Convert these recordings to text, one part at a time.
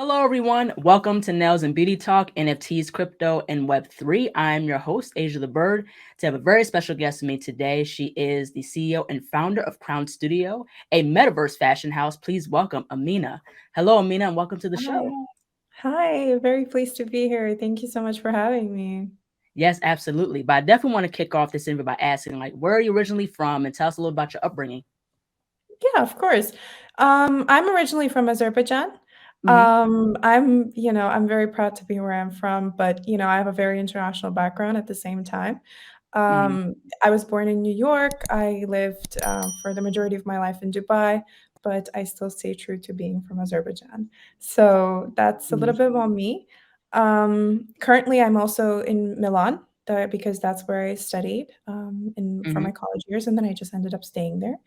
Hello, everyone. Welcome to Nails and Beauty Talk, NFTs, crypto, and Web3. I'm your host, Asia the Bird. To have a very special guest with me today, she is the CEO and founder of KRWN Studio, a Metaverse fashion house. Please welcome Amina. Hello, Amina, and welcome to the show. Hi. Hi, very pleased to be here. Thank you so much for having me. Yes, absolutely. But I definitely want to kick off this interview by asking, where are you originally from, and tell us a little about your upbringing. Yeah, of course. I'm originally from Azerbaijan. Hmm. I'm very proud to be where I'm from, but I have a very international background at the same time. Hmm. I was born in New York. I lived for the majority of my life in Dubai, but I still stay true to being from Azerbaijan. So that's a Hmm. little bit about me. Currently, I'm also in Milan because that's where I studied for Hmm. my college years, and then I just ended up staying there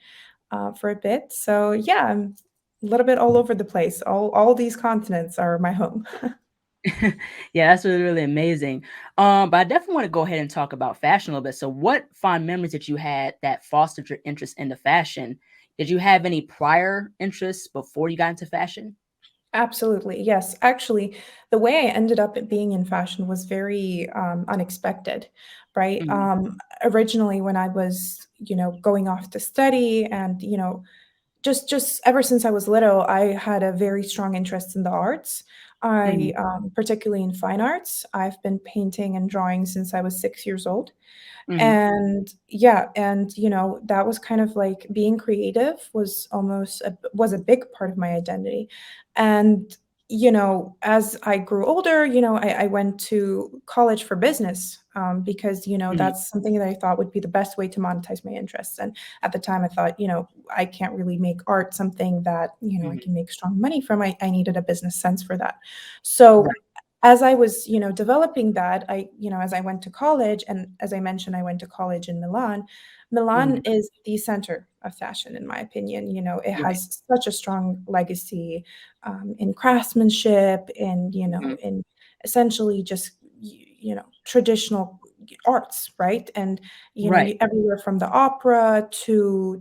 for a bit. So yeah, I'm a little bit all over the place. All these continents are my home. Yeah, that's really, really amazing. But I definitely want to go ahead and talk about fashion a little bit. So, what fond memories that you had that fostered your interest into fashion? Did you have any prior interests before you got into fashion? Absolutely. Yes. Actually, the way I ended up being in fashion was very unexpected, right? Mhm. Originally, when I was, going off to study and, just ever since I was little, I had a very strong interest in the arts. Mhm. Particularly in fine arts. I've been painting and drawing since I was 6 years old. Mhm. And yeah, and that was kind of like being creative was a big part of my identity. And as I grew older, I went to college for business, because Mhm. that's something that I thought would be the best way to monetize my interests. And at the time I thought, I can't really make art something that I Mhm. can make strong money from. I needed a business sense for that. So Right. as I was, developing that, as I went to college, and as I mentioned, I went to college in Milan. Milan Mhm. is the center of fashion, in my opinion. It Right. has such a strong legacy in craftsmanship, Mhm. in essentially just, traditional arts, right? And Right. everywhere from the opera to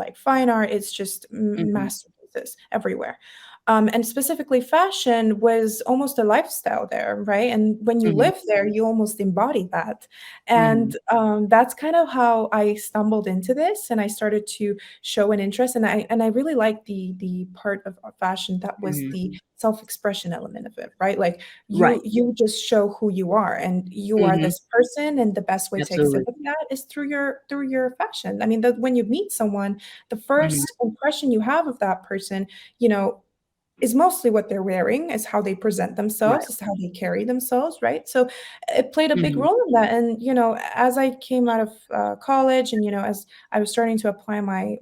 like fine art, it's just Mhm. masterpieces everywhere. And specifically, fashion was almost a lifestyle there, right? And when you Mhm. live there, you almost embody that. Mhm. And that's kind of how I stumbled into this, and I started to show an interest. And I really like the part of fashion that was Mhm. the self-expression element of it, right? Like Right. you just show who you are, and you are Mhm. this person, and the best way to Absolutely. exhibit that is through your fashion. I mean, when you meet someone, the Mhm. first impression you have of that person, you know, is mostly what they're wearing, is how they present Right. themselves, is how they carry themselves, right? So it played a big Mhm. role in that. And as I came out of college, and as I was starting to apply my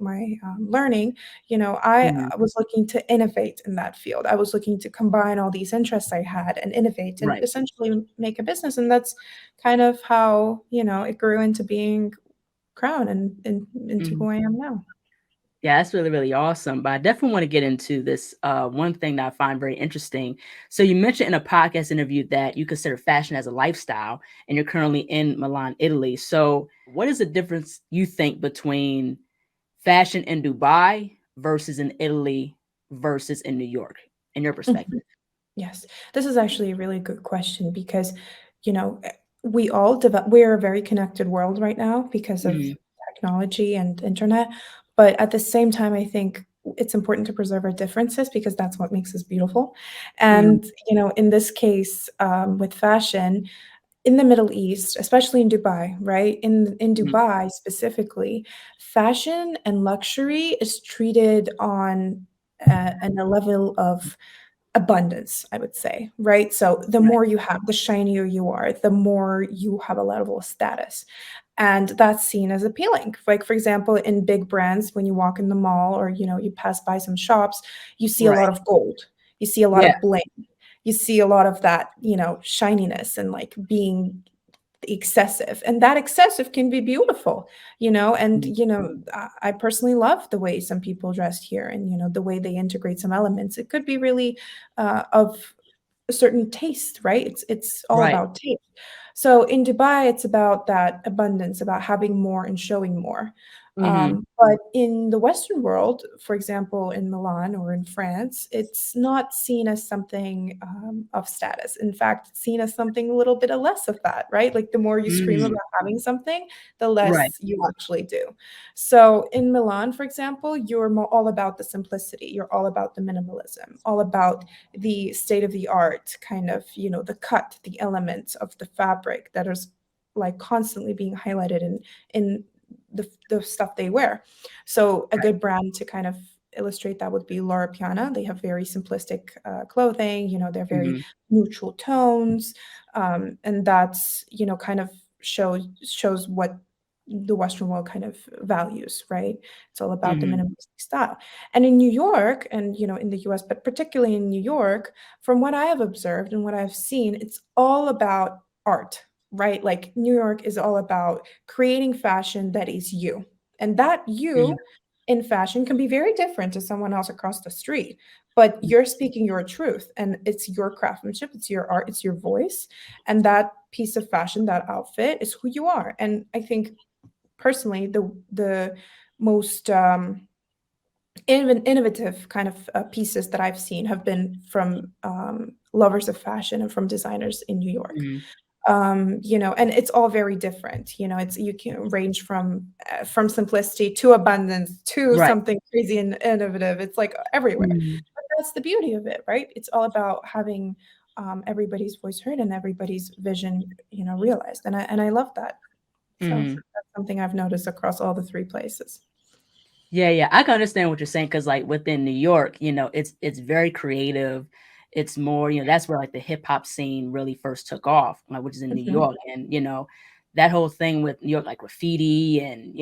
learning, I Mhm. was looking to innovate in that field. I was looking to combine all these interests I had and innovate and Right. essentially make a business. And that's kind of how it grew into being Crown and into Mhm. who I am now. Yeah, that's really, really awesome. But I definitely want to get into this one thing that I find very interesting. So you mentioned in a podcast interview that you consider fashion as a lifestyle, and you're currently in Milan, Italy. So what is the difference you think between fashion in Dubai versus in Italy versus in New York, in your perspective? Yes, this is actually a really good question because, we all develop. We're a very connected world right now because of Mhm. technology and internet. But at the same time, I think it's important to preserve our differences because that's what makes us beautiful. Mhm. And, in this case, with fashion in the Middle East, especially in Dubai, right? In Mhm. Dubai specifically, fashion and luxury is treated on a level of abundance, I would say, right? So the Right. more you have, the shinier you are, the more you have a level of status. And that's seen as appealing. Like, for example, in big brands, when you walk in the mall or, you pass by some shops, you see a lot Right. of gold, you see a lot Yeah. of bling, you see a lot of that, shininess and like being excessive. And that excessive can be beautiful, and Mhm. I personally love the way some people dress here, and the way they integrate some elements. It could be really of a certain taste, right? It's all Right. about taste. So in Dubai, it's about that abundance, about having more and showing more. Mhm. But in the Western world, for example, in Milan or in France, it's not seen as something of status. In fact, it's seen as something a little bit of less of that, right? Like the more you scream Mm. about having something, the Right. less you actually do. So in Milan, for example, you're all about the simplicity. You're all about the minimalism, all about the state of the art, kind of, the cut, the elements of the fabric that is like constantly being highlighted in the stuff they wear. So a Right. good brand to kind of illustrate that would be Laura Piana. They have very simplistic clothing. They're very Mhm. neutral tones, and that's kind of shows what the Western world kind of values, right? It's all about the Mhm. minimalistic style. And in New York, and in the US, but particularly in New York, from what I have observed and what I've seen, it's all about art, right? Like New York is all about creating fashion that is you. And that Mhm. you in fashion can be very different to someone else across the street, but you're speaking your truth and it's your craftsmanship, it's your art, it's your voice. And that piece of fashion, that outfit is who you are. And I think personally, the most innovative kind of pieces that I've seen have been from lovers of fashion and from designers in New York. Mhm. And it's all very different. It's you can range from simplicity to abundance to Right. something crazy and innovative. It's like everywhere. Mhm. But that's the beauty of it, right? It's all about having everybody's voice heard and everybody's vision, realized. And I love that. So Mhm. that's something I've noticed across all the three places. Yeah, yeah, I can understand what you're saying because, like, within New York, it's very creative. It's more, that's where like the hip hop scene really first took off, like, which is in New Mhm. York, and that whole thing with New York, like graffiti, and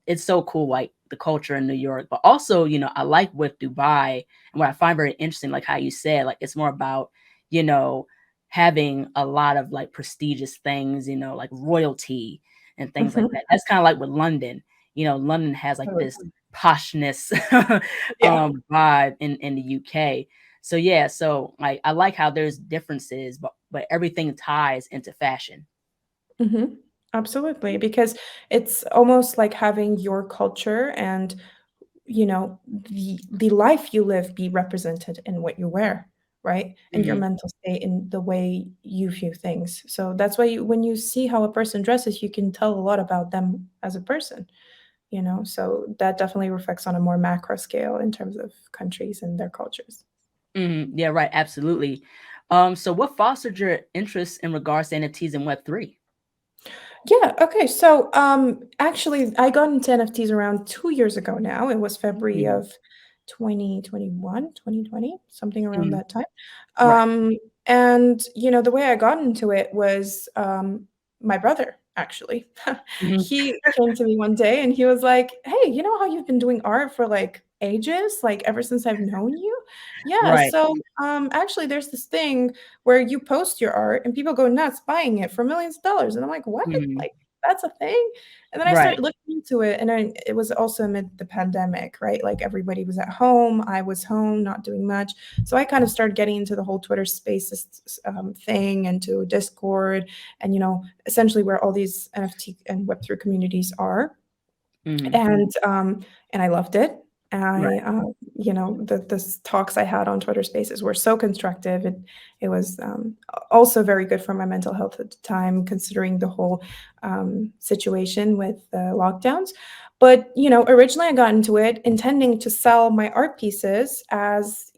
it's so cool, like the culture in New York. But also, I like with Dubai, and what I find very interesting, like how you said, like it's more about you know having a lot of like prestigious things, like royalty and things like Mhm. that. That's kind of like with London. London has like Totally. this poshness Yeah. vibe in the UK. So yeah, so like I like how there's differences, but everything ties into fashion. Mhm. Absolutely, because it's almost like having your culture and, the life you live be represented in what you wear, right? And your Mhm. mental state in the way you view things. So that's why when you see how a person dresses, you can tell a lot about them as a person. So that definitely reflects on a more macro scale in terms of countries and their cultures. Mhm. Yeah, right, absolutely. So what fostered your interest in regards to NFTs and Web3? Yeah, okay. So, actually, I got into NFTs around 2 years ago now. It was February Mhm. of 2021, 2020, something around Mhm. that time. Right. Um, and, the way I got into it was, my brother, actually. Mhm. He came to me one day and he was like, "Hey, you know how you've been doing art for, like, ages? Like, ever since I've known you?" "Yeah, Right. so, actually, there's this thing where you post your art and people go nuts buying it for millions of dollars." And I'm like, "What? Mhm. Like, that's a thing?" And then I Right. started looking into it, and it was also amid the pandemic, right? Like, everybody was at home, I was home, not doing much. So I kind of started getting into the whole Twitter Spaces, thing, into Discord, and, essentially where all these NFT and Web3 communities are. Mhm. And I loved it. Right. The talks I had on Twitter Spaces were so constructive. It was also very good for my mental health at the time, considering the whole situation with the lockdowns. But originally I got into it intending to sell my art pieces as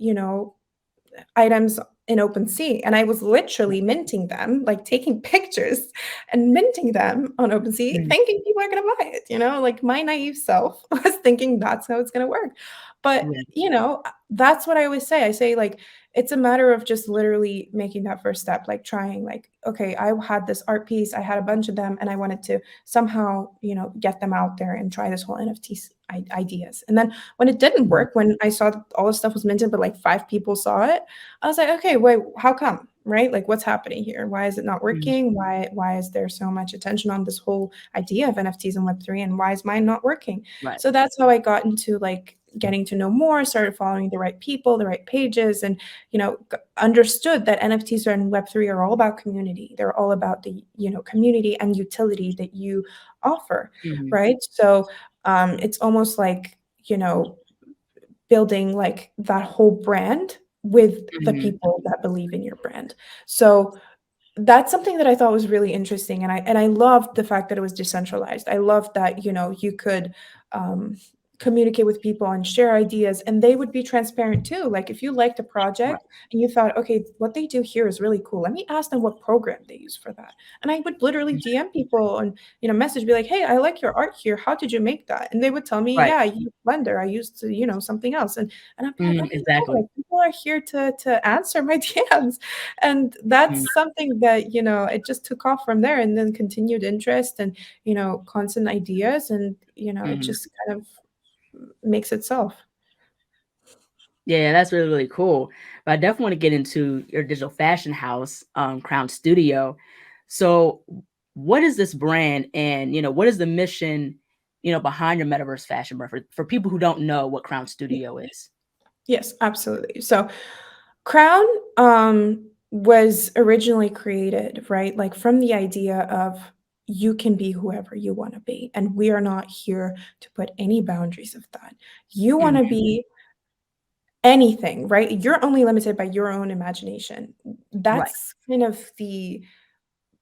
items in OpenSea, and I was literally minting them, like taking pictures and minting them on OpenSea, Mhm. thinking people are gonna buy it, like my naive self was thinking that's how it's gonna work. But, Yeah. that's what I always say. I say, like, it's a matter of just literally making that first step, like trying, like, okay, I had this art piece, I had a bunch of them, and I wanted to somehow, get them out there and try this whole NFTs ideas. And then when it didn't Mhm. work, when I saw that all the stuff was minted, but like 5 people saw it, I was like, okay, wait, how come? Right? Like, what's happening here? Why is it not Mhm. working? Why is there so much attention on this whole idea of NFTs and Web3, and why is mine not working? Right. So that's how I got into, like, getting to know more, started following the right people, the right pages, and understood that NFTs and Web3 are all about community. They're all about the community and utility that you offer, Mhm. right? So it's almost like building like that whole brand with the Mhm. people that believe in your brand. So that's something that I thought was really interesting, and I loved the fact that it was decentralized. I loved that, you could, um, communicate with people and share ideas, and they would be transparent too. Like, if you liked a Right. project and you thought, "Okay, what they do here is really cool. Let me ask them what program they use for that." And I would literally Mhm. DM people and, message, be like, "Hey, I like your art here. How did you make that?" And they would tell me, Right. "Yeah, I used Blender. I used, something else." And I'd be like, Mhm. "Okay, cool. Exactly. Like, people are here to answer my DMs." And Mhm. that's something that, it just took off from there, and then continued interest and, constant ideas, and, it Mhm. just kind of makes itself. Yeah, that's really, really cool. But I definitely want to get into your digital fashion house, Crown Studio. So, what is this brand, and what is the mission, behind your metaverse fashion brand for people who don't know what Crown Studio is? Yes, absolutely. So Crown was originally created, right? Like, from the idea of you can be whoever you want to be. And we are not here to put any boundaries of that. You want to Mhm. be anything, right? You're only limited by your own imagination. Right. That's kind of the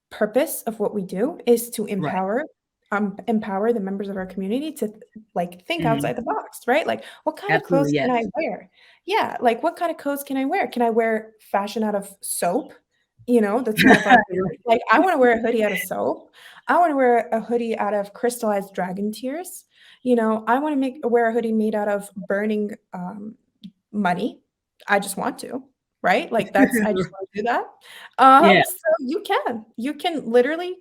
purpose of what we do, is to Right. empower the members of our community to like think Mhm. outside the box, right? Like, what kind of clothes Absolutely, can I yes. wear? Yeah, like, what kind of clothes can I wear? Can I wear fashion out of soap? That's one of our like, I want to wear a hoodie out of soap. I want to wear a hoodie out of crystallized dragon tears. I want to make wear a hoodie made out of burning money. I just want to, right? Like, that's I just wanna do that. Yeah. So you can literally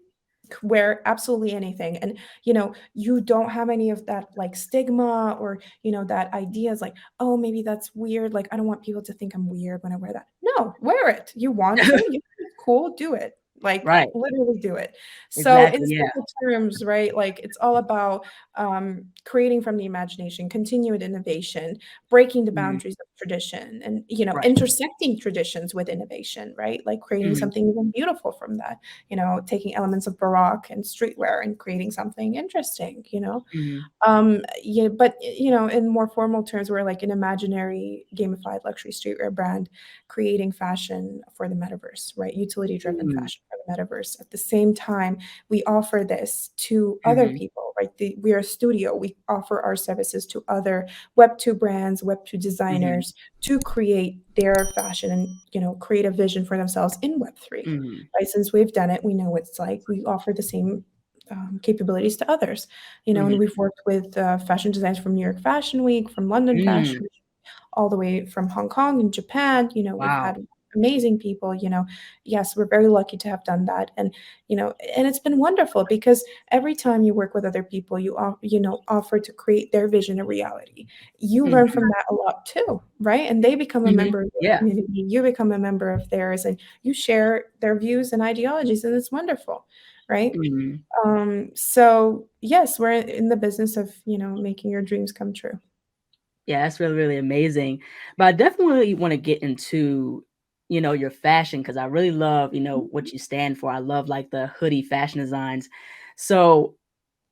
wear absolutely anything, and, you don't have any of that, like, stigma, or, that idea is like, "Oh, maybe that's weird, like, I don't want people to think I'm weird when I wear that." No, wear it. You want to, you think it's cool, do it. Like, Right. literally do it. So, in Exactly, yeah. simple terms, right, like, it's all about, creating from the imagination, continued innovation, breaking the Mhm. boundaries of tradition, and, Right. intersecting traditions with innovation, right? Like, creating Mhm. something even beautiful from that, taking elements of Baroque and streetwear and creating something interesting. Mhm. Yeah, but in more formal terms, we're like an imaginary gamified luxury streetwear brand creating fashion for the metaverse, right? Utility-driven Mm. fashion for the metaverse. At the same time, we offer this to other Mhm. people, right? We are a studio. We offer our services to other Web2 brands, Web2 Mhm. designers to create their fashion and, create a vision for themselves in Web3, Mhm. right? Since we've done it, we know what it's like. We offer the same capabilities to others, and Mhm. we've worked with fashion designers from New York Fashion Week, from London Fashion Mm. Week, all the way from Hong Kong and Japan. We've Wow. had amazing people. Yes, we're very lucky to have done that, and it's been wonderful because every time you work with other people, offer to create their vision a reality. You learn Mhm. from that a lot too, right? And they become a Mhm. member of your Yeah. community. You become a member of theirs, and you share their views and ideologies, and it's wonderful, right? Mhm. So yes, we're in the business of, making your dreams come true. Yeah, that's really, really amazing. But I definitely want to get into, your fashion because I really love, Mhm. what you stand for. I love like the hoodie fashion designs. So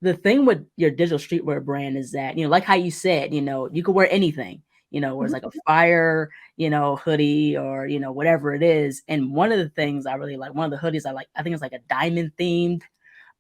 the thing with your digital streetwear brand is that, like how you said, you could wear anything, where it's Mhm. like a fire, hoodie or, whatever it is. And one of the things I really like, one of the hoodies I like, I think it's like a diamond themed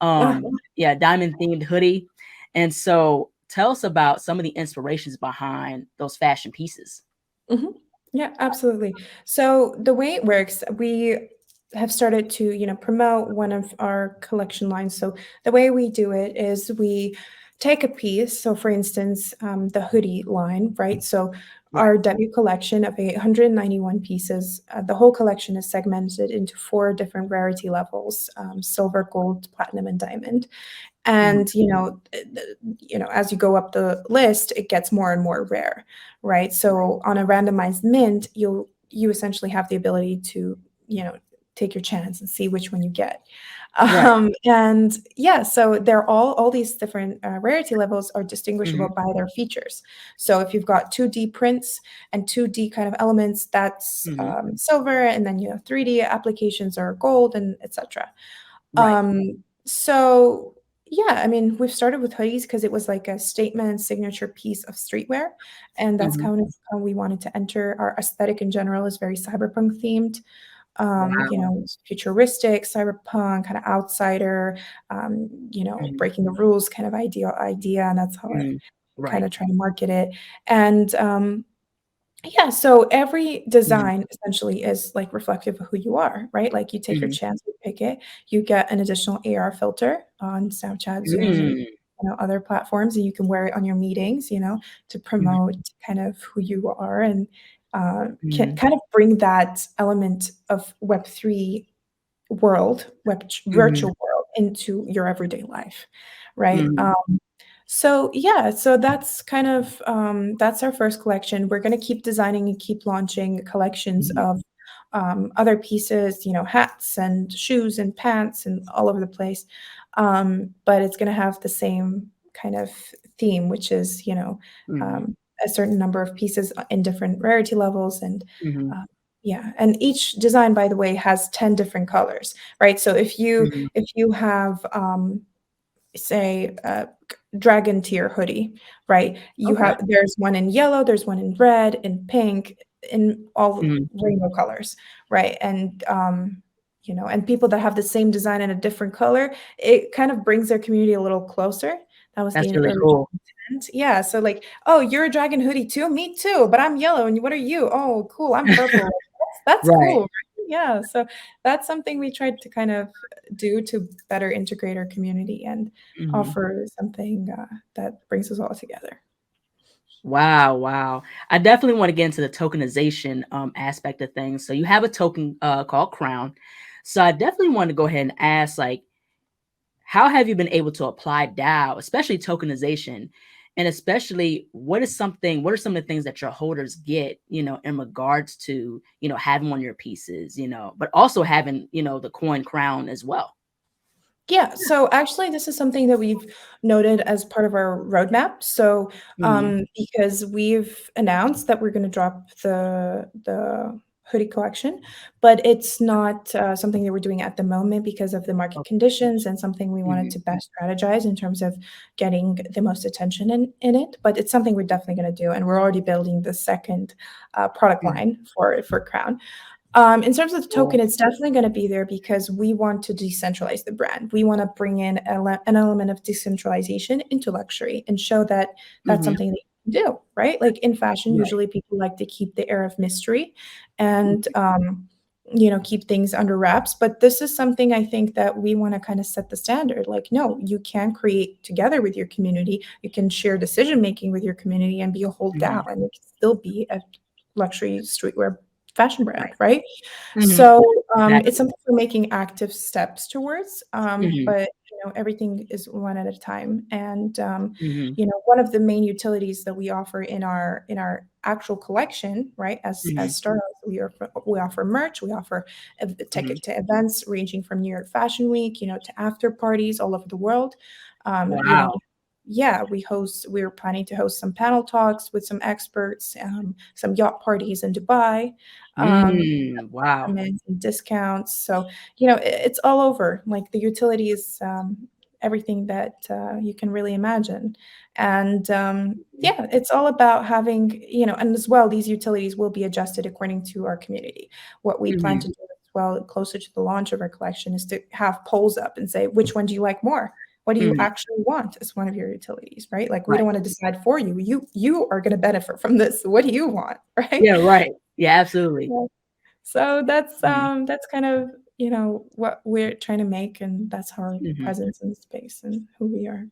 Yeah. yeah, diamond themed hoodie. And so tell us about some of the inspirations behind those fashion pieces. Mhm. Yeah, absolutely. So the way it works, we have started to, promote one of our collection lines. So the way we do it is we take a piece. So for instance, the hoodie line, right? So Right. our debut collection of 191 pieces, the whole collection is segmented into four different rarity levels: silver, gold, platinum, and diamond. Mhm. And as you go up the list, it gets more and more rare, right? Right. So on a randomized mint, you essentially have the ability to take your chance and see which one you get. Right. And yeah, so they're all these different rarity levels are distinguishable by their features. So if you've got 2D prints and 2D kind of elements, that's silver, and then 3D applications are gold, and etc. Right. So yeah, I mean, we've started with hoodies because it was like a statement and signature piece of streetwear, and that's kind of how we wanted to enter. Our aesthetic in general is very cyberpunk themed. Wow. Futuristic, cyberpunk, kind of outsider, breaking the rules kind of idea, and that's how I kind Right. of try to market it. And yeah, so every design essentially is like reflective of who you are, right? Like you take your chance, you pick it, you get an additional AR filter on Snapchat, Zoom, and other platforms, and you can wear it on your meetings, to promote kind of who you are, and can kind of bring that element of Web3 world, virtual world into your everyday life, right? So yeah, so that's kind of that's our first collection. We're going to keep designing and keep launching collections of other pieces, hats and shoes and pants and all over the place. But it's going to have the same kind of theme, which is a certain number of pieces in different rarity levels, and yeah, and each design, by the way, has 10 different colors, right? So if you have say dragon tier hoodie, right? There's one in yellow, there's one in red, in pink, in all rainbow colors, right? And and people that have the same design in a different color, it kind of brings their community a little closer. That was the That's really original cool. intent. Yeah, so like, oh, you're a dragon hoodie too? Me too, but I'm yellow, and what are you? Oh, cool, I'm purple. That's Right. cool, right? Yeah, so that's something we tried to kind of do to better integrate our community and offer something that brings us all together. Wow, wow. I definitely want to get into the tokenization aspect of things. So you have a token called Crown. So I definitely want to go ahead and ask, like, how have you been able to apply DAO, especially tokenization? And especially what are some of the things that your holders get, in regards to, having one of your pieces, but also having, the coin crown as well. Yeah, so actually, this is something that we've noted as part of our roadmap. So, because we've announced that we're going to drop the hoodie collection, but it's not something that we're doing at the moment because of the market conditions, and something we wanted to best strategize in terms of getting the most attention in it. But it's something we're definitely going to do, and we're already building the second product line for Crown. In terms of the token, it's definitely going to be there because we want to decentralize the brand. We want to bring in an element of decentralization into luxury and show that that's something that you can do, right? Like in fashion, Right. usually people like to keep the air of mystery and, keep things under wraps. But this is something I think that we want to kind of set the standard. Like, no, you can create together with your community. You can share decision making with your community and be a whole DAO, and it can still be a luxury streetwear fashion brand, right? So it's Exactly. something we're making active steps towards, but everything is one at a time. And one of the main utilities that we offer in our actual collection, right? As Startups, we offer merch, we offer a ticket to events ranging from New York Fashion Week, to after parties all over the world. Wow. Yeah, we're planning to host some panel talks with some experts, some yacht parties in Dubai, Wow. and discounts. So, it's all over, like the utilities, everything that you can really imagine. And yeah, it's all about having, and as well, these utilities will be adjusted according to our community. What we plan to do as well, closer to the launch of our collection, is to have polls up and say, which one do you like more? What do you actually want as one of your utilities, right? Like, we Right. don't want to decide for you. You are going to benefit from this. What do you want, right? Yeah, right. Yeah, absolutely. Yeah. So that's kind of, what we're trying to make, and that's our presence in the space and who we are.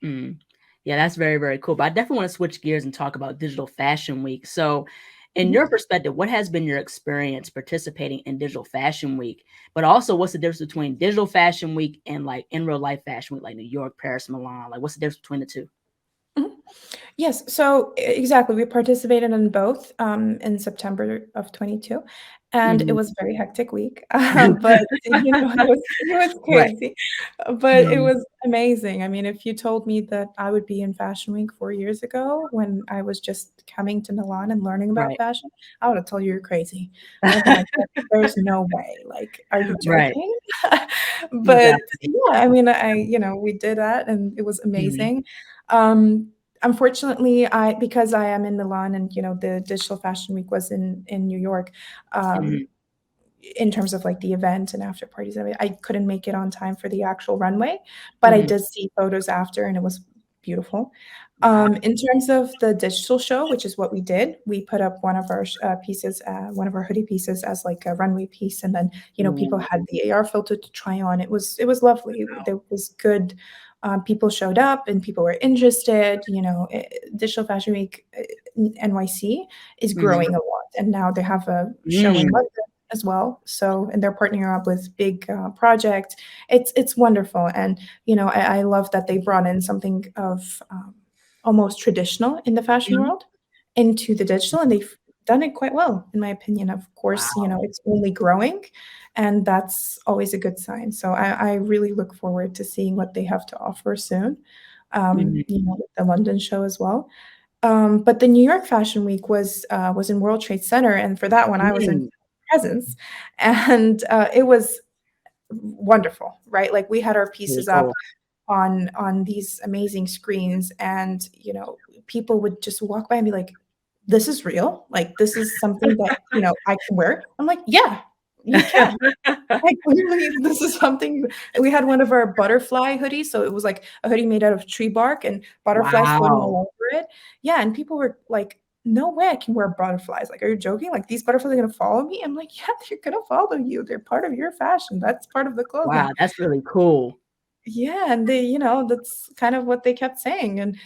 Mm. Yeah, that's very, very cool. But I definitely want to switch gears and talk about Digital Fashion Week. So, in your perspective, what has been your experience participating in Digital Fashion Week? But also, what's the difference between Digital Fashion Week and like in real life Fashion Week, like New York, Paris, Milan? Like, what's the difference between the two? Mhm. Yes, so exactly, we participated in both, in September of 22, and it Mhm. was a very hectic week, but, it was Right. crazy, but it Mhm. was amazing. I mean, if you told me that I would be in Fashion Week 4 years ago when I was just coming to Milan and learning about Right. fashion, I would have told you you're crazy. I would have been like, There's no way, like, are you Right. joking?" But, Exactly. yeah, I mean, we did that, and it was Mhm. amazing. Um Unfortunately, I because I am in Milan and, the Digital Fashion Week was in New York, um, Mhm. in terms of, like, the event and after parties and everything, I couldn't make it on time for the actual runway, but I Mhm. did see photos after, and it was beautiful. Wow. In terms of the digital show, which is what we did, we put up one of our pieces, one of our hoodie pieces as, like, a runway piece, and then, people Ooh, had the AR filter to try on. It was lovely. There was good people showed up and people were interested. Digital Fashion Week NYC is mhm. growing a lot, and now they have a show in Mm. London as well. So, and they're partnering up with big projects. It's wonderful, and I love that they brought in something of almost traditional in the fashion Mhm. world into the digital, and Mhm. they've done it quite well, in my opinion. Of course, Wow. it's only growing, and that's always a good sign. So I really look forward to seeing what they have to offer soon. Mhm. With the London show as well. But the New York Fashion Week was in World Trade Center, and for that one, I was in Mm. presence, and it was wonderful, right? Like we had our Really pieces up cool. on these amazing screens, and people would just walk by and be like, "This is real. Like this is something that I can wear." I'm like, "Yeah, you can." Like, literally, this is something we had one of our butterfly hoodies, so it was like a hoodie made out of tree bark and butterflies floating Wow. all over it. Yeah, and people were like, "No way I can wear butterflies. Like, are you joking? Like, these butterflies are gonna follow me?" I'm like, "Yeah, they're gonna follow you. They're part of your fashion. That's part of the Wow, clothing." that's really cool. Yeah, and that's kind of what they kept saying, and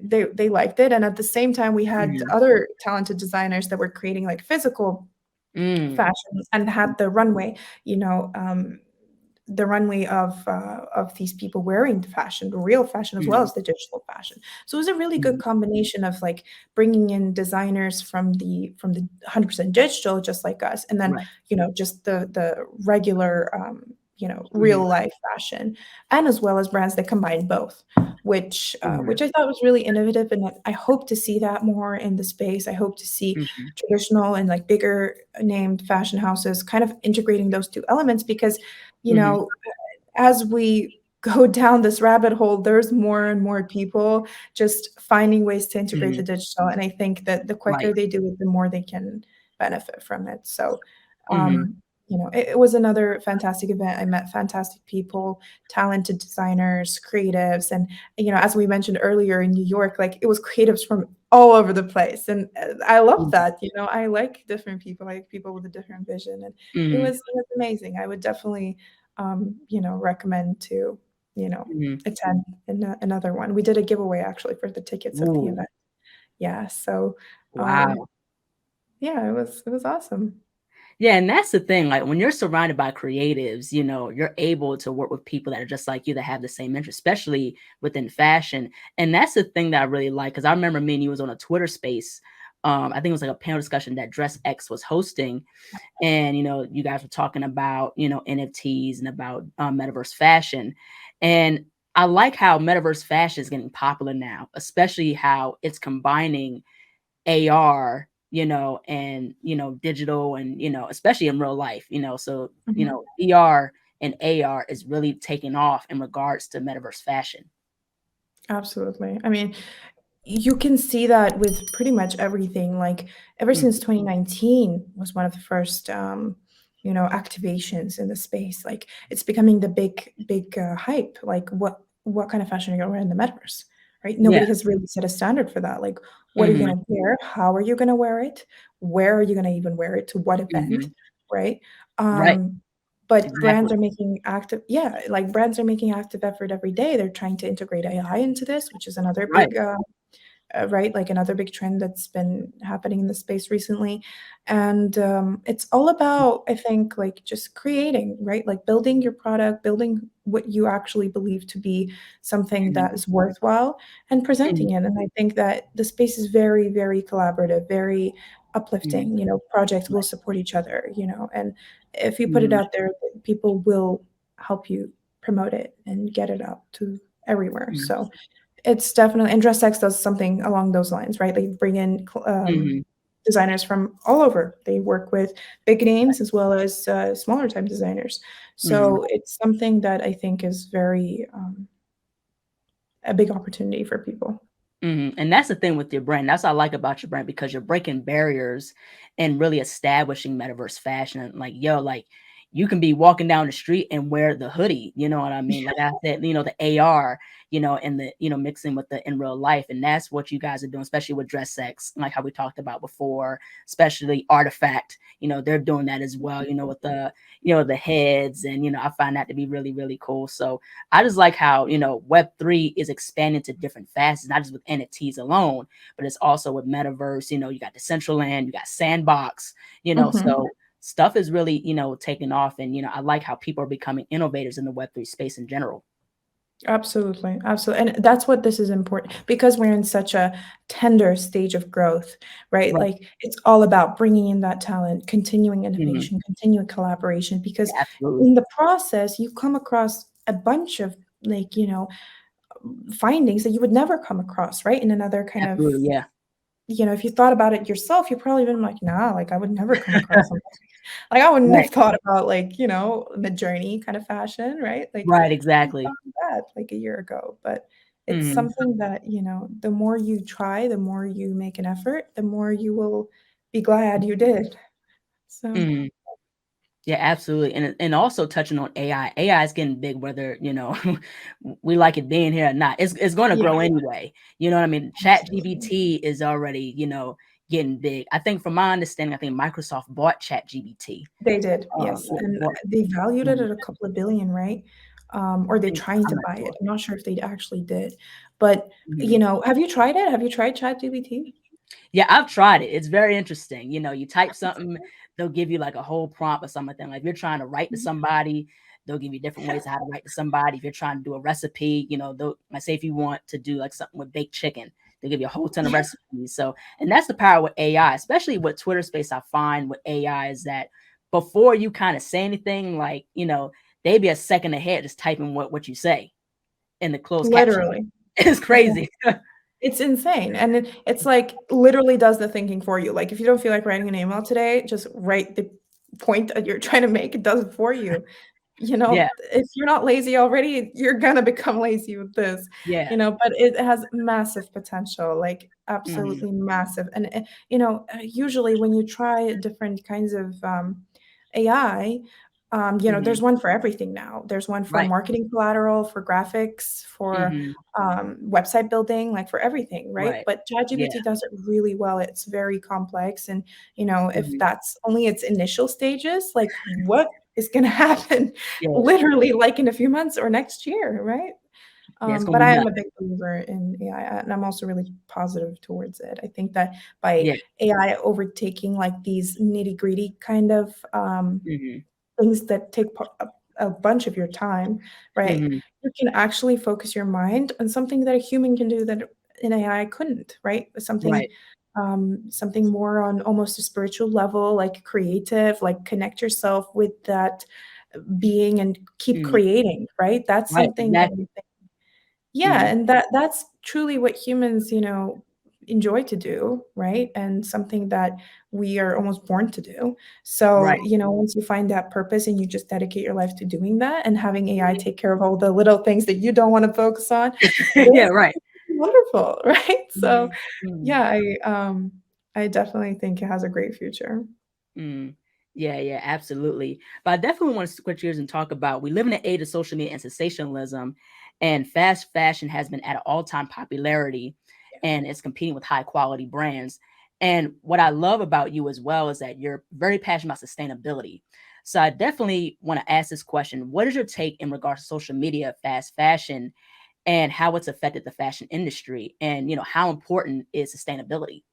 they liked it, and at the same time, we had Mhm. other talented designers that were creating, like, physical Mm. fashions and had the runway of these people wearing the fashion, the real fashion as well Mhm. as the digital fashion. So it was a really good Mhm. combination of like bringing in designers from the 100% digital, just like us, and then Right. just the regular Mhm. real life fashion, and as well as brands that combine both, which Mhm. I thought was really innovative, and I hope to see that more in the space. I hope to see Mhm. traditional and like bigger named fashion houses kind of integrating those two elements because you Mhm. know as we go down this rabbit hole, there's more and more people just finding ways to integrate the Mhm. digital, and I think that the Right. quicker they do it, the more they can benefit from it. So Mhm. it was another fantastic event. I met fantastic people, talented designers, creatives, and as we mentioned earlier in New York, like it was creatives from all over the place, and I love Mhm. that. I like different people, I like people with a different vision, and Mhm. it was amazing. I would definitely, recommend to, Mhm. attend another one. We did a giveaway actually for the tickets of the Ooh, event. Yeah, so um, wow. yeah, it was awesome. Yeah, and that's the thing, like, when you're surrounded by creatives, you're able to work with people that are just like you that have the same interest, especially within fashion, and that's the thing that I really like. Because I remember me and you was on a Twitter Space, I think it was like a panel discussion that Dress X was hosting, and, you guys were talking about, NFTs and about, Metaverse fashion, and I like how Metaverse fashion is getting popular now, especially how it's combining AR, and, digital and, especially in real life, so, Mhm. VR and AR is really taking off in regards to metaverse fashion. Absolutely. I mean, you can see that with pretty much everything, like, ever Mhm. since 2019 was one of the first, activations in the space, like, it's becoming the big, hype, like, what kind of fashion are you gonna wear in the metaverse, right? Yeah. Nobody has really set a standard for that, like, what are you Mhm. gonna wear? How are you gonna wear it? Where are you gonna even wear it? To what event, Mhm. right? Right. But brands Exactly. are making active yeah, like, brands are making active effort every day. They're trying to integrate AI into this, which is another Right. right? Like another big trend that's been happening in the space recently. And it's all about, I think, like just creating, right? Like building your product, building what you actually believe to be something Mhm, that is worthwhile and mhm, presenting it. And I think that the space is very, very collaborative, very mhm, uplifting. Projects will support each other, and if you put it mhm, out there, people will help you promote it and get it out to everywhere. mhm, So it's definitely, and DressX does something along those lines, right? They bring in mhm, designers from all over. They work with big names as well as smaller time designers. mhm. So it's something that I think is very a big opportunity for people. And that's the thing with your brand. That's what I like about your brand because you're breaking barriers and really establishing metaverse fashion. And like, yo, like you can be walking down the street and wear the hoodie. You know what I mean? Like I said, the AR, and the mixing with the in real life, and that's what you guys are doing, especially with dress sex, like how we talked about before, especially Artifact. They're doing that as well. With the heads, and I find that to be really really cool. So I just like how, Web3 is expanding to different facets, not just with NFTs alone, but it's also with Metaverse. You got Decentraland, you got Sandbox, Mhm. so stuff is really, taking off. And, I like how people are becoming innovators in the Web3 space in general. Absolutely, absolutely, and that's what this is important because we're in such a tender stage of growth, right? Right. Like, it's all about bringing in that talent, continuing Mhm. innovation, continuing collaboration, because Yeah, absolutely. in the process, you come across a bunch of, like, findings that you would never come across, right? In another kind of, Absolutely. Yeah. if you thought about it yourself, you probably been like, "Nah, like, I would never come across something." Like, I wouldn't Right. have thought about, like, mid-journey kind of fashion, right? Like, Right. who thought Exactly. of that, like, a year ago? But it's Mhm. something that, the more you try, the more you make an effort, the more you will be glad you did. So Mhm. Yeah, absolutely. And also touching on AI. AI is getting big whether, we like it being here or not. It's going to yeah, grow anyway. You know what I mean? Chat absolutely. GBT is already, getting big. I think from my understanding, I think Microsoft bought Chat GBT. They did, yes, Yeah, and bought, they valued it mhm, at a couple of billion, right? Or they're I think trying to I'm not buy it. sure. I'm not sure if they actually did, but, Mhm. have you tried it? Have you tried ChatGPT? Yeah, I've tried it. It's very interesting. You type something, they'll give you like a whole prompt or something. Like if you're trying to write to somebody, they'll give you different ways of how to write to somebody. If you're trying to do a recipe, they'll like say if you want to do like something with baked chicken, they'll give you a whole ton of recipes. So, and that's the power with AI, especially with Twitter space. I find with AI is that before you kind of say anything, like, they'd be a second ahead just typing what you say in the closed caption. Literally. It's Yeah. crazy. It's insane, and it's, like, literally does the thinking for you, like, if you don't feel like writing an email today, just write the point that you're trying to make, it does it for you. Yeah, If you're not lazy already, you're gonna become lazy with this, yeah. but it has massive potential, like, Mhm, absolutely massive, and, usually when you try different kinds of, AI, mhm. there's one for everything now. There's one for Right. marketing collateral, for graphics, for, Mhm. website building, like, for everything, right? Right. But Yeah. ChatGPT does it really well, it's very complex, and, if Mhm. that's only its initial stages, like, what is gonna happen Yeah. literally, like, in a few months or next year, right? Yeah, it's gonna But be I am a nuts. big believer in AI, and I'm also really positive towards it. I think that by Yeah. AI overtaking, like, these nitty-gritty kind of, Mhm. things that take a bunch of your time, right? Mhm. You can actually focus your mind on something that a human can do that an AI couldn't, right? Right. Something more on almost a spiritual level, like creative, like connect yourself with that being and keep Mhm. creating, right? That's Right, something that exactly. yeah, Mhm. and that's truly what humans, enjoy to do, right? And something that we are almost born to do. So, Right. once you find that purpose and you just dedicate your life to doing that and having AI Mhm. take care of all the little things that you don't wanna focus on, Yeah, it's right. wonderful, right? So, Mhm. Mhm. yeah, I definitely think it has a great future. Mm. Yeah, yeah, absolutely. But I definitely want to switch gears and talk about we live in an age of social media and sensationalism, and fast fashion has been at an all-time popularity and it's competing with high quality brands. And what I love about you as well is that you're very passionate about sustainability. So I definitely want to ask this question. What is your take in regards to social media, fast fashion, and how it's affected the fashion industry, and how important is sustainability.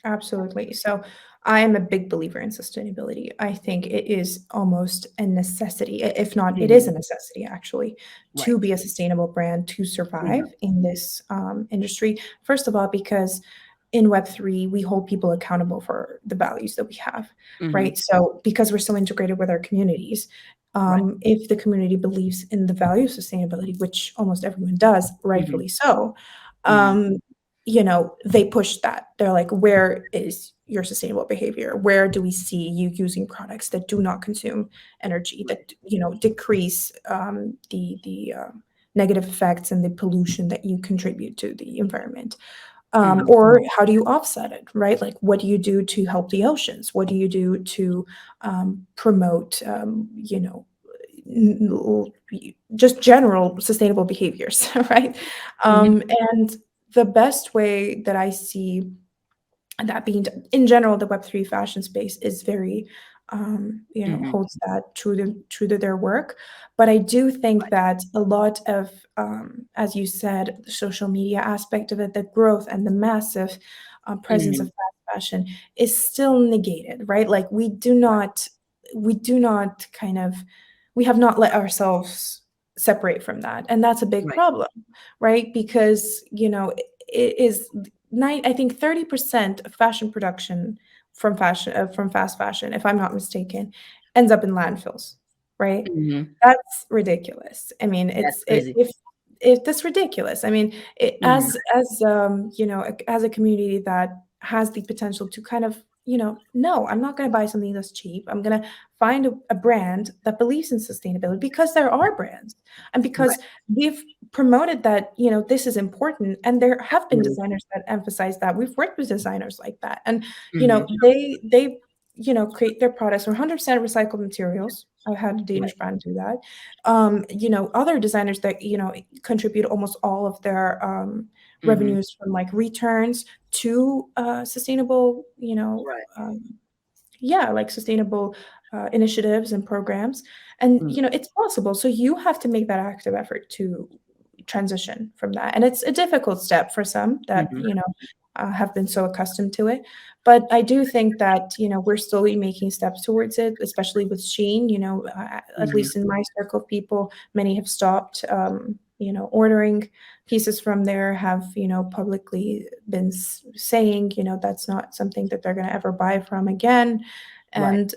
Absolutely. So I am a big believer in sustainability. I think it is almost a necessity, if not, it is a Mhm. necessity actually, to Right. be a sustainable brand to survive Mhm. in this industry. First of all, because in Web3, we hold people accountable for the values that we have, right? Mhm. So because we're so integrated with our communities, Right. if the community believes in the value of sustainability, which almost everyone does, Mhm. rightfully so, Mhm. um, they push that. They're like, where is your sustainable behavior? Where do we see you using products that do not consume energy, Right. that decrease the negative effects and the pollution that you contribute to the environment? Mhm. Or how do you offset it, right? Like, what do you do to help the oceans? What do you do to promote, just general sustainable behaviors, right? Mhm. And the best way that I see that being in general, the Web3 fashion space is very, Mhm. holds that true to their work. But I do think Right. that a lot of, as you said, the social media aspect of it, the growth and the massive presence of Mhm. fast fashion is still negated, right? Like Right. we do not kind of, we have not let ourselves separate from that, and that's a big Right. problem, right? Because it is I think 30% of fashion production from fast fashion, if I'm not mistaken, ends up in landfills, right? Mhm. That's ridiculous. I mean, That's it's it crazy. if that's ridiculous. I mean, Mhm. as a community that has the potential to kind of, no, I'm not going to buy something that's cheap. I'm going to find a brand that believes in sustainability, because there are brands, and because Right. we've promoted that, this is important, and there have been Mhm. designers that emphasize that. We've worked with designers like that, and Mhm. they create their products from 100% recycled materials. I had a Right. Danish brand do that. Other designers that contribute almost all of their Mhm. revenues from like returns to sustainable, Right. yeah, like sustainable initiatives and programs. And Mhm. it's possible. So you have to make that active effort to transition from that, and it's a difficult step for some that Mhm. have been so accustomed to it. But I do think that we're slowly making steps towards it, especially with Sheen. At Mhm. least in my circle of people, many have stopped ordering pieces from there, have publicly been saying that's not something that they're going to ever buy from again. Right. And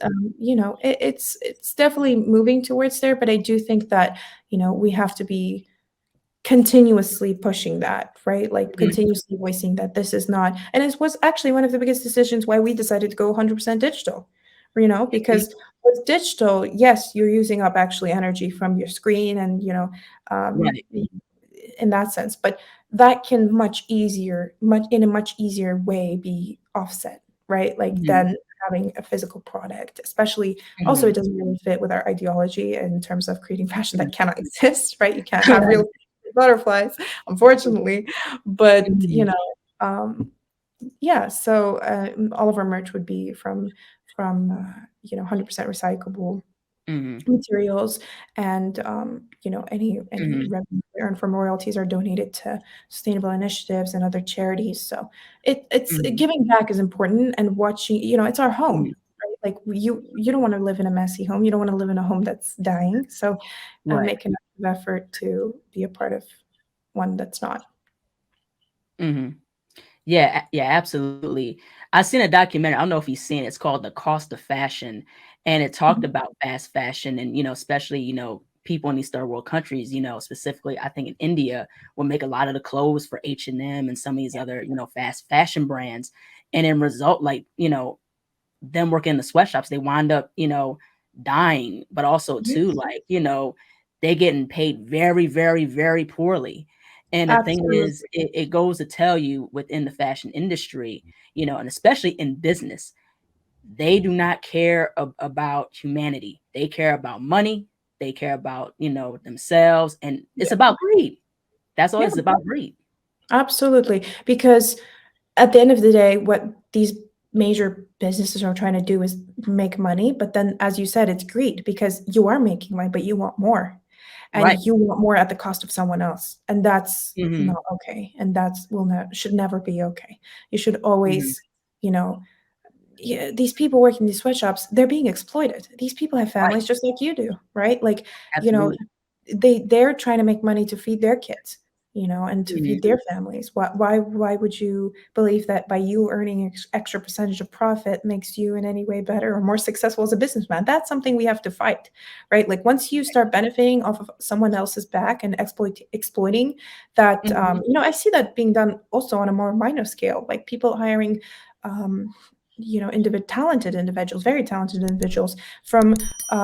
it's definitely moving towards there, but I do think that we have to be continuously pushing that, right? Like Mhm. continuously voicing that this is not, and it was actually one of the biggest decisions why we decided to go 100% digital, Mhm. because with digital, yes, you're using up actually energy from your screen and, um, Right. in that sense, but that can in a much easier way be offset, right? Like Mhm. than having a physical product, especially also Mhm. it doesn't really fit with our ideology in terms of creating fashion Mhm. that cannot exist, right? You can't have real butterflies, unfortunately. But, Mhm. um, yeah, so all of our merch would be from 100% recyclable Mhm. materials, and any Mhm. revenue we earn from royalties are donated to sustainable initiatives and other charities. So it's Mhm. giving back is important, and watching, it's our Mhm. home, right? Like you don't want to live in a messy home. You don't want to live in a home that's dying. So Right. make an active effort to be a part of one that's not. Mhm. Yeah, yeah, absolutely. I seen a documentary, I don't know if you've seen it, it's called The Cost of Fashion, and it talked Mhm. about fast fashion and, especially, people in these third world countries, specifically, I think in India, will make a lot of the clothes for H&M and some of these other, fast fashion brands. And in result, like, them working in the sweatshops, they wind up, dying, but also too, Yes, like, they getting paid very, very, very poorly. And the thing is, absolutely. it goes to tell you within the fashion industry, and especially in business, they do not care about humanity. They care about money. They care about, themselves, and it's Yeah. about greed. That's all, Yeah, it's about greed. absolutely. Because at the end of the day, what these major businesses are trying to do is make money, but then, as you said, it's greed because you are making money, but you want more. and Right. you want more at the cost of someone else, and that's Mhm. not okay, and that's will not should never be okay. You should Mhm. always, you know, yeah, these people working in these sweatshops, they're being exploited. These people have Right. families just like you do, right? Like, you know, Absolutely. they're trying to make money to feed their kids, and to Mhm. feed their families. Why would you believe that by you earning extra percentage of profit makes you in any way better or more successful as a businessman? That's something we have to fight, right? Like once you start benefiting off of someone else's back and exploiting that, Mhm. I see that being done also on a more minor scale, like people hiring um, talented individuals, very talented individuals from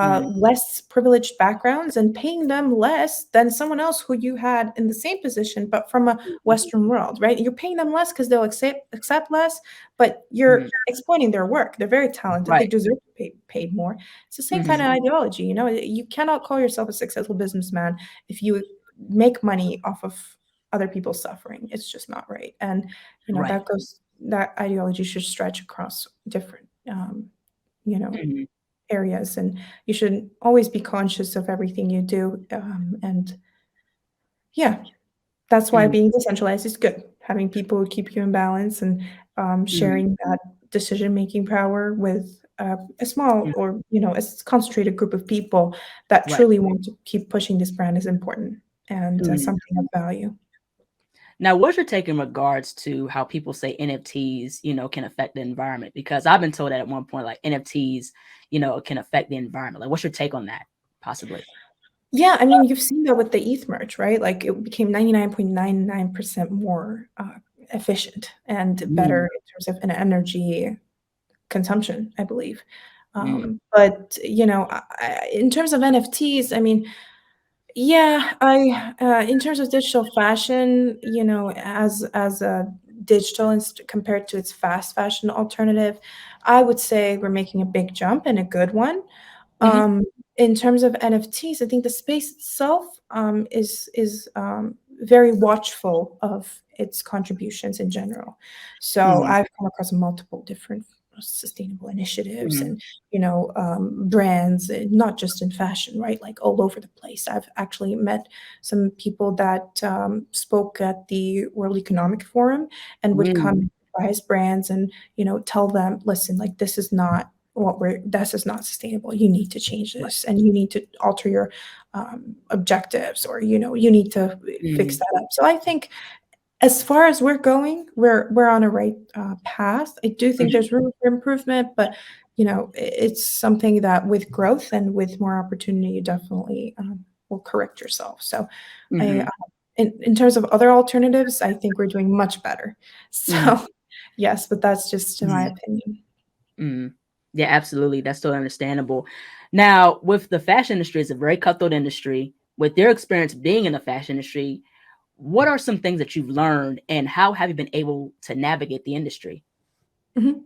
Mhm. less privileged backgrounds and paying them less than someone else who you had in the same position, but from a Mhm. Western world, right? You're paying them less because they'll accept less, but Mhm. you're exploiting their work. They're very talented. They Right. deserve to be paid more. It's the same kind Mhm. of ideology. You cannot call yourself a successful businessman if you make money off of other people's suffering. It's just not right. And Right. that ideology should stretch across different you know Mhm. areas, and you should always be conscious of everything you do, and yeah, that's why Mhm. being decentralized is good, having people who keep you in balance, and Mhm. sharing that decision making power with a small, Mhm. or a concentrated group of people that Right. truly want to keep pushing this brand is important, and Mhm. something of value. Now, what's your take in regards to how people say NFTs, can affect the environment? Because I've been told that at one point, like NFTs, can affect the environment. Like, what's your take on that? Possibly. Yeah, I mean, you've seen that with the ETH merge, right? Like it became 99.99% more efficient and better Mm, in terms of an energy consumption, I believe. mm, But in terms of NFTs, I mean, yeah, I in terms of digital fashion, as a compared to its fast fashion alternative, I would say we're making a big jump and a good one. mhm, In terms of NFTs, I think the space itself is very watchful of its contributions in general. So mhm, I've come across multiple different sustainable initiatives mhm, and brands, not just in fashion, right? Like all over the place. I've actually met some people that spoke at the World Economic Forum and would come mm, and advise brands and tell them, listen, like this is not sustainable. You need to change right, this, and you need to alter your objectives, or you need to fix mhm, that up. So I think as far as we're going, we're on a right path. I do think mhm, there's room for improvement, but it's something that with growth and with more opportunity, you definitely will correct yourself. So I mhm, in terms of other alternatives, I think we're doing much better. mhm, So yes, but that's just in my mhm, opinion. mhm. Yeah, absolutely. That's totally understandable. Now, with the fashion industry, it's a very cutthroat industry. With your experience being in the fashion industry, what are some things that you've learned, and how have you been able to navigate the industry? Mhm.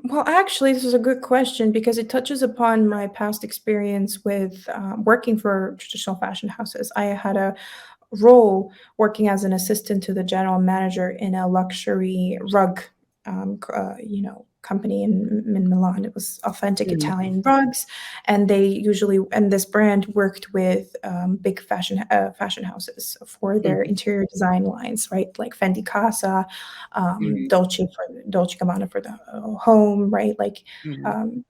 Well, actually, this is a good question because it touches upon my past experience with working for traditional fashion houses. I had a role working as an assistant to the general manager in a luxury rug, company in Milan. It was authentic Mhm, Italian rugs, and this brand worked with big fashion houses for their mhm, interior design lines, right? Like Fendi Casa, mhm, Dolce Gabbana for the home, right? Like mhm, um,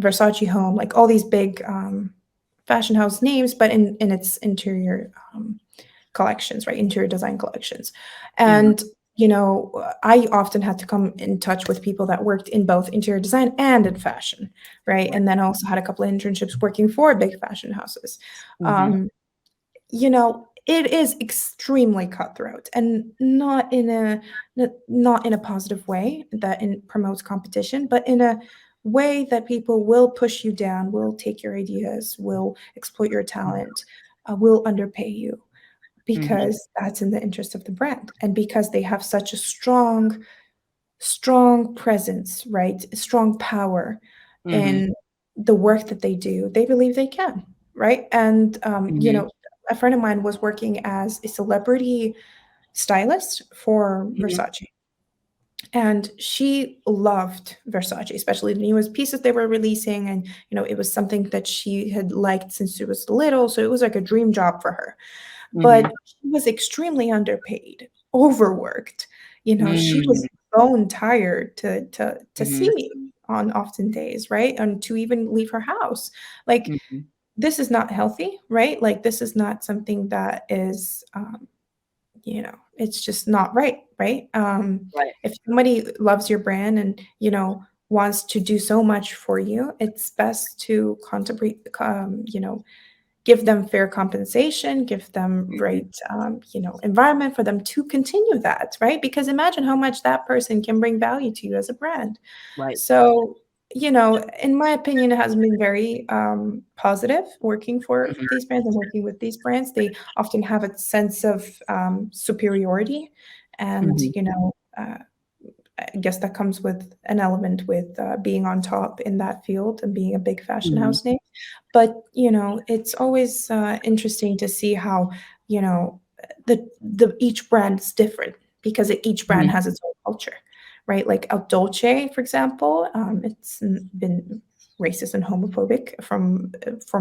Versace home, like all these big fashion house names, but in its interior collections, right? Interior design collections. mhm, And, I often had to come in touch with people that worked in both interior design and in fashion, right? right, And then also had a couple of internships working for big fashion houses. mhm, Um, it is extremely cutthroat, and not in a positive way that promotes competition, but in a way that people will push you down, will take your ideas, will exploit your talent, will underpay you, mhm, because that's in the interest of the brand, and because they have such a strong presence, right? Strong power mhm, in the work that they do. They believe they can, right? And mhm, a friend of mine was working as a celebrity stylist for mhm, Versace, And she loved Versace, especially the newest pieces they were releasing. And, it was something that she had liked since she was little. So it was like a dream job for her. Mm-hmm. But she was extremely underpaid, overworked. She was Mm-hmm. bone tired to Mm-hmm. see me on often days, right? And to even leave her house. Like, Mm-hmm. this is not healthy, right? Like, this is not something that is, it's just not right, right? Right. If somebody loves your brand and, wants to do so much for you, it's best to contemplate, give them fair compensation, give them Mm-hmm. right, environment for them to continue that, right? Because imagine how much that person can bring value to you as a brand. Right. So, in my opinion, it has been very positive working for Mm-hmm. these brands and working with these brands. They often have a sense of superiority, and Mm-hmm. I guess that comes with an element with being on top in that field and being a big fashion Mm-hmm. house name. But it's always interesting to see how the each brand is different because each brand Mm-hmm. has its own culture, right? Like El Dolce, for example, been racist and homophobic from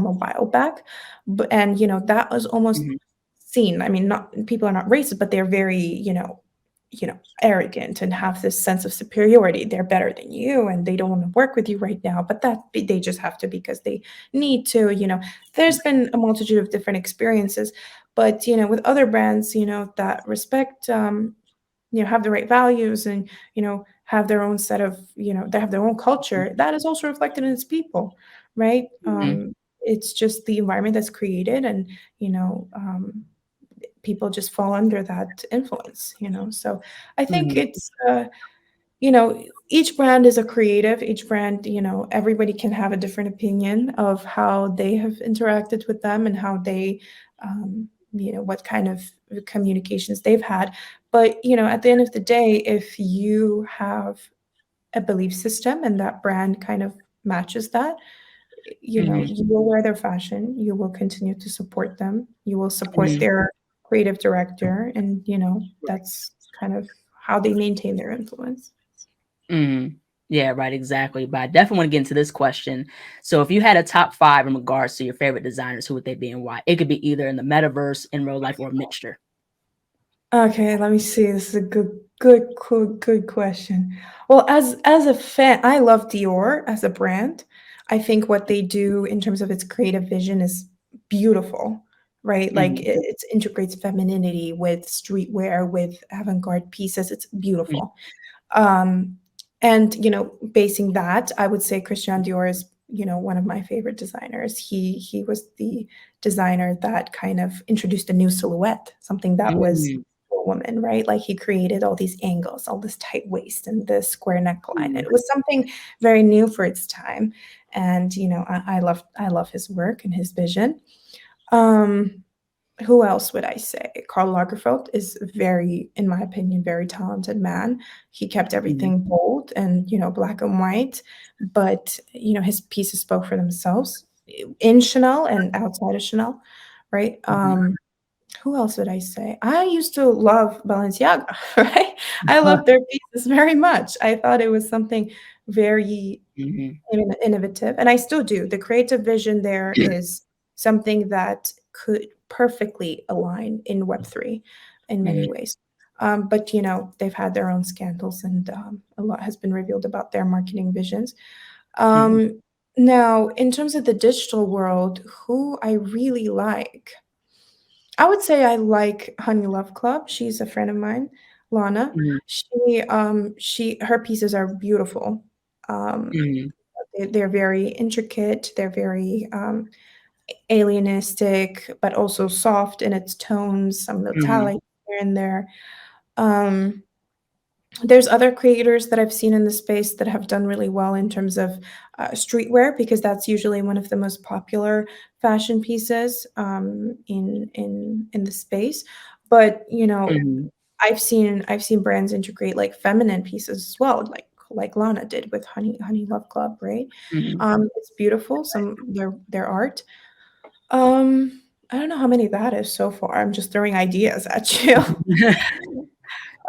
a while back, but and that was almost Mm-hmm. seen. I mean, not people are not racist, but they're very arrogant and have this sense of superiority. They're better than you and they don't want to work with you right now, but that they just have to because they need to. There's been a multitude of different experiences, but with other brands that respect, have the right values and have their own set of they have their own culture that is also reflected in its people, right? Mm-hmm. It's just the environment that's created, and people just fall under that influence. So I think Mm-hmm. it's each brand is a creative. Each brand, everybody can have a different opinion of how they have interacted with them and how they what kind of communications they've had. But at the end of the day, if you have a belief system and that brand kind of matches that, Mm-hmm. you will wear their fashion, you will continue to support them, you will support Mm-hmm. their creative director, and Right. that's kind of how they maintain their influence. Mm-hmm. Yeah, right, exactly. But I definitely want to get into this question. So if you had a top five in regards to your favorite designers, who would they be and why? It could be either in the metaverse, in real life, or a mixture. Okay, let me see. This is a good question. Well, as a fan, I love Dior as a brand. I think what they do in terms of its creative vision is beautiful, right? Like Mm-hmm. it integrates femininity with streetwear, with avant-garde pieces. It's beautiful. Um, and basing that, I would say Christian Dior is one of my favorite designers. He was the designer that kind of introduced a new silhouette, something that was Mm-hmm. for a woman, right? Like he created all these angles, all this tight waist and this square neckline. Mm-hmm. It was something very new for its time, and I love his work and his vision. Um, who else would I say? Karl Lagerfeld is very, in my opinion, very talented man. He kept Mm-hmm. everything bold and, black and white, but, his pieces spoke for themselves in Chanel and outside of Chanel, right? Who else would I say? I used to love Balenciaga, right? I loved their pieces very much. I thought it was something very Mm-hmm. innovative, and I still do. The creative vision there is something that could perfectly align in Web3 in many Mm-hmm. ways. But they've had their own scandals, and a lot has been revealed about their marketing visions. Mm-hmm. Now, in terms of the digital world, who I really like, I would say I like Honey Love Club. She's a friend of mine, Lana. Mm-hmm. She her pieces are beautiful. Um, Mm-hmm. they're very intricate. They're very alienistic, but also soft in its tones. Some Mm-hmm. metallic here and there. Um, there's other creators that I've seen in the space that have done really well in terms of streetwear because that's usually one of the most popular fashion pieces in the space. But Mm-hmm. I've seen brands integrate like feminine pieces as well, like Lana did with Honey Love Club, right? Mm-hmm. It's beautiful. Some their art. Um, I don't know how many that is so far. I'm just throwing ideas at you. I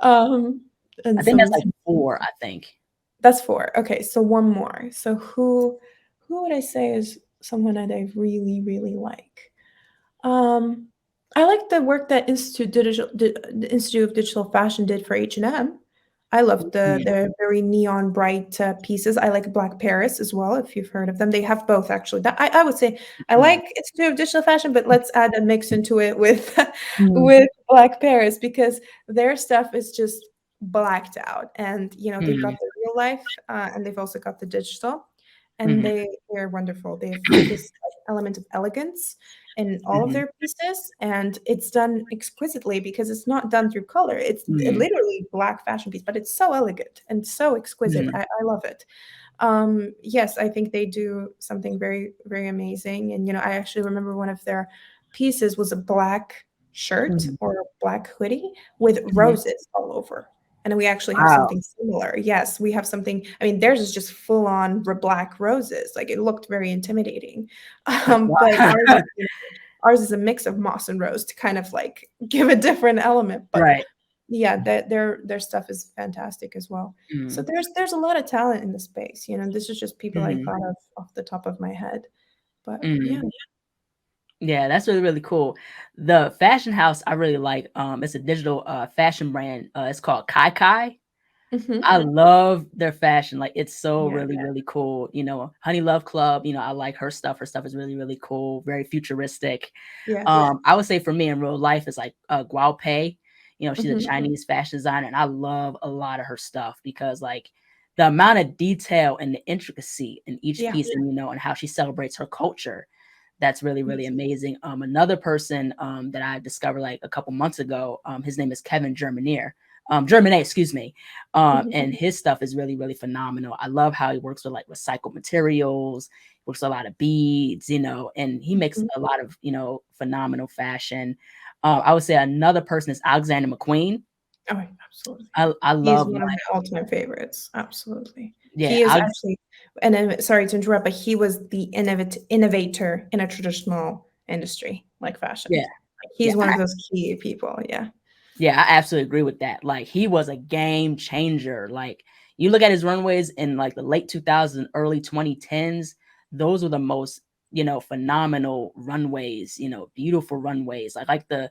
Um, and think that's some like 4, I think. That's 4. Okay, so one more. So who would I say is someone that I really, really like? Um, I like the work that the Institute of Digital Fashion did for H&M. I love Mhm, the very neon bright pieces. I like Black Paris as well, if you've heard of them. They have both actually. I would say I mhm, like Institute of Digital Fashion, but let's add a mix into it with mhm, with Black Paris because their stuff is just blacked out, and they've got mhm, the real life, and they've also got the digital, and mhm, they're wonderful. They have this element of elegance in all of mhm, their pieces, and it's done exquisitely because it's not done through color. It's mhm, literally black fashion piece, but it's so elegant and so exquisite. mhm, I love it. Yes, I think they do something very, very amazing. And I actually remember one of their pieces was a black shirt mhm, or a black hoodie with mhm. roses all over. And we actually have Wow. something similar. Yes, we have something. I mean, theirs is just full on black roses. Like it looked very intimidating. But Wow. ours is a mix of moss and rose to kind of like give a different element. But Right. yeah, their stuff is fantastic as well. So Mhm, there's a lot of talent in the space. This is just people I mhm, thought of off the top of my head. But yeah. mhm. Yeah, that's really, really cool. The fashion house I really like, it's a digital, fashion brand, it's called Kai Kai. I Mhm. love their fashion, like, it's so Yeah, really, really cool, Honey Love Club, I like her stuff is really, really cool, very futuristic. yes. I would say for me in real life is like, Guo Pei, she's a Mhm. Chinese fashion designer, and I love a lot of her stuff because, like, the amount of detail and the intricacy in each Yeah. piece and how she celebrates her culture, that's really, really Yes. amazing. Another person, that I discovered, like, a couple months ago, his name is Kevin Germanet, excuse me. Mhm. And his stuff is really, really phenomenal. I love how he works with like recycled materials, works with a lot of beads, and he makes Mhm. a lot of, phenomenal fashion. I would say another person is Alexander McQueen. Oh, absolutely. I He's love one of like, my all-time favorites. Absolutely. yeah, He is actually, and then sorry to interrupt, but he was the innovator in a traditional industry like fashion. yeah, Like, yeah, he's one of those key people. Yeah. yeah, I absolutely agree with that. Like he was a game changer. Like you look at his runways in like the late 2000s, early 2010s, those were the most, phenomenal runways, beautiful runways. Like the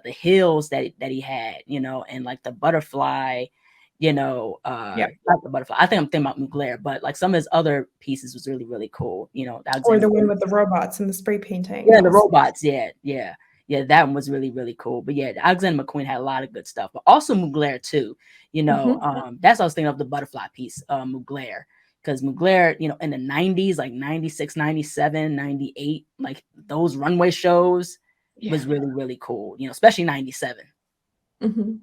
hills that he had, and like the butterfly, Yeah. not the butterfly. I think I'm thinking about Mugler, but like some of his other pieces was really, really cool. Or Alexander the one McQueen. with the robots and the spray painting. Yeah, the Yes. robots. Yeah, yeah, yeah. That one was really, really cool. But yeah, Alexander McQueen had a lot of good stuff, but also Mugler too. Mhm. That's what I was thinking of the butterfly piece, Mugler. Because Mugler, in the 90s, like 96, 97, 98, like those runway shows Yeah. was really, really cool, especially 97. Mhm.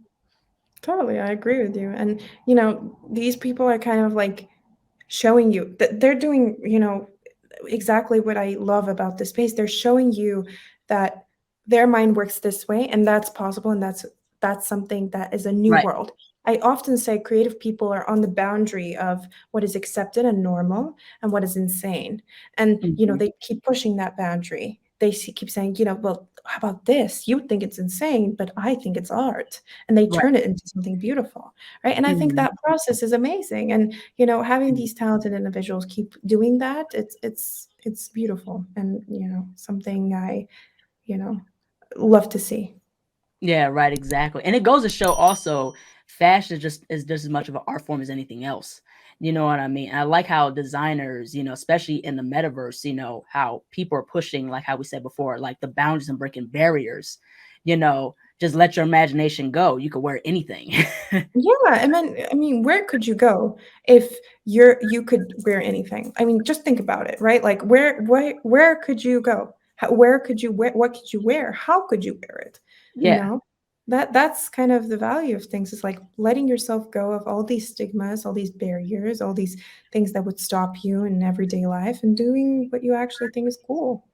Totally, I agree with you. And these people are kind of like showing you that they're doing, exactly what I love about this space. They're showing you that their mind works this way and that's possible, and that's something that is a new Right. world. I often say creative people are on the boundary of what is accepted and normal and what is insane. And Mhm. they keep pushing that boundary. They keep saying, well, how about this? You would think it's insane, but I think it's art. And they Right. turn it into something beautiful. Right. And I think Mhm. that process is amazing. And having Mhm. these talented individuals keep doing that, it's beautiful, and something I you know love to see. Yeah, right, exactly. And it goes to show also fashion is just as much of an art form as anything else. You know what I mean? I like how designers, especially in the metaverse, how people are pushing, like how we said before, like the boundaries and breaking barriers. Just let your imagination go. You could wear anything. Yeah, and then I mean, where could you go if you could wear anything? I mean, just think about it, right? Like where could you go? Where could you wear? What could you wear? How could you wear it? You Yeah. know, that's kind of the value of things, is like letting yourself go of all these stigmas, all these barriers, all these things that would stop you in everyday life, and doing what you actually think is cool.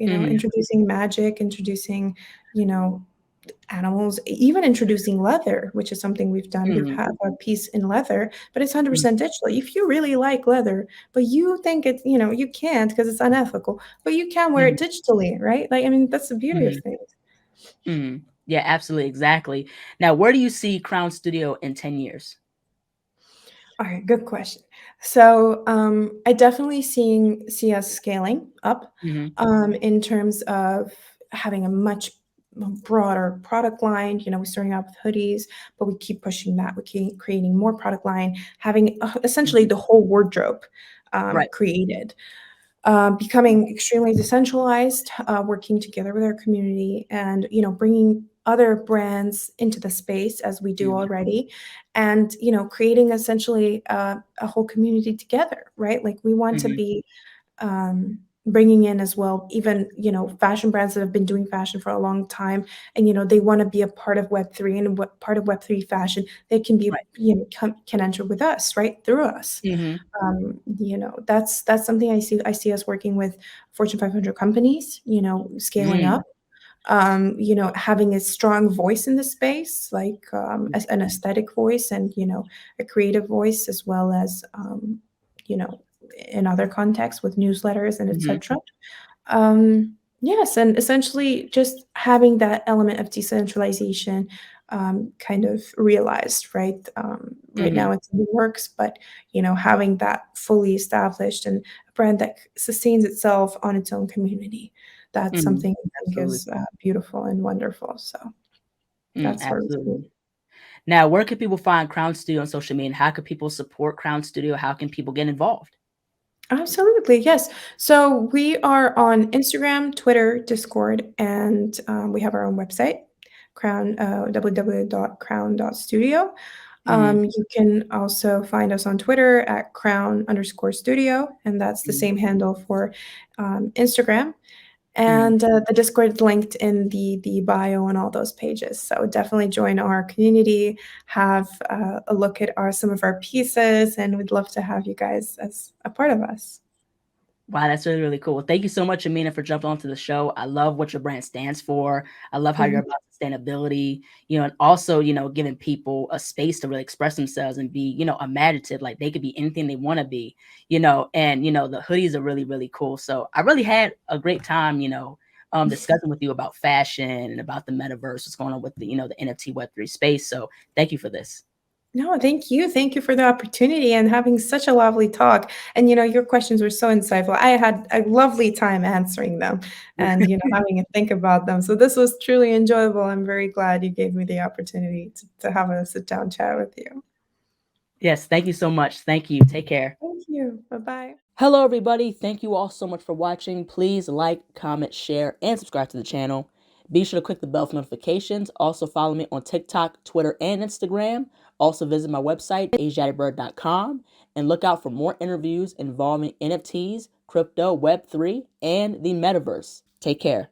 Mhm, Introducing magic, introducing, you know, animals, even introducing leather, which is something we've done. We've mhm, had a piece in leather, but it's mhm, 100% digital. If you really like leather, but you think it's, you can't because it's unethical, but you can wear mhm, it digitally, right? Like, I mean, that's the beauty of mhm, things. mhm. Yeah, absolutely, exactly. Now, where do you see Crown Studio in 10 years? All right, good question. So, I definitely see us scaling up, Mhm. in terms of having a much broader product line. We're starting out with hoodies, but we keep pushing that. We keep creating more product line, having essentially Mhm. the whole wardrobe Right. created, becoming extremely decentralized, working together with our community, and bringing other brands into the space as we do Mhm. already, and creating essentially a whole community together, right? Like we want to Mhm. be bringing in as well, even fashion brands that have been doing fashion for a long time, and they want to be a part of Web3, and what part of Web3 fashion they can be, Right. can enter with us, right, through us. Mhm. That's something I see us working with Fortune 500 companies, scaling Mm. up, having a strong voice in the space, like as an aesthetic voice, and a creative voice, as well as you know, in other contexts with newsletters and Mhm. etc. Yes, and essentially just having that element of decentralization kind of realized, right? Right Mhm. now it's in the works, but having that fully established and a brand that sustains itself on its own community, that's Mhm. something I think Absolutely. is beautiful and wonderful. So that's where we see it. Absolutely. Now, where can people find Crown Studio on social media, and how can people support Crown Studio? How can people get involved? Absolutely, yes. So we are on Instagram, Twitter, Discord, and we have our own website, www.crown.studio. Mhm. You can also find us on Twitter at crown_studio, and that's the Mhm. same handle for Instagram. Mhm. And the Discord is linked in the bio on all those pages. So definitely join our community, have a look at some of our pieces, and we'd love to have you guys as a part of us. Wow, that's really, really cool. Well, thank you so much, Amina, for jumping onto the show. I love what your brand stands for. I love how you're Mhm. about sustainability, and also, giving people a space to really express themselves and be, imaginative. Like they could be anything they want to be, and the hoodies are really, really cool. So I really had a great time, discussing with you about fashion and about the metaverse, what's going on with the NFT Web3 space. So thank you for this. No, thank you. Thank you for the opportunity and having such a lovely talk. And your questions were so insightful. I had a lovely time answering them and having to think about them. So this was truly enjoyable. I'm very glad you gave me the opportunity to have a sit down chat with you. Yes, thank you so much. Thank you. Take care. Thank you. Bye-bye. Hello, everybody. Thank you all so much for watching. Please like, comment, share, and subscribe to the channel. Be sure to click the bell for notifications. Also, follow me on TikTok, Twitter, and Instagram. Also, visit my website, ASIATHABIRD.com, and look out for more interviews involving NFTs, crypto, Web3, and the metaverse. Take care.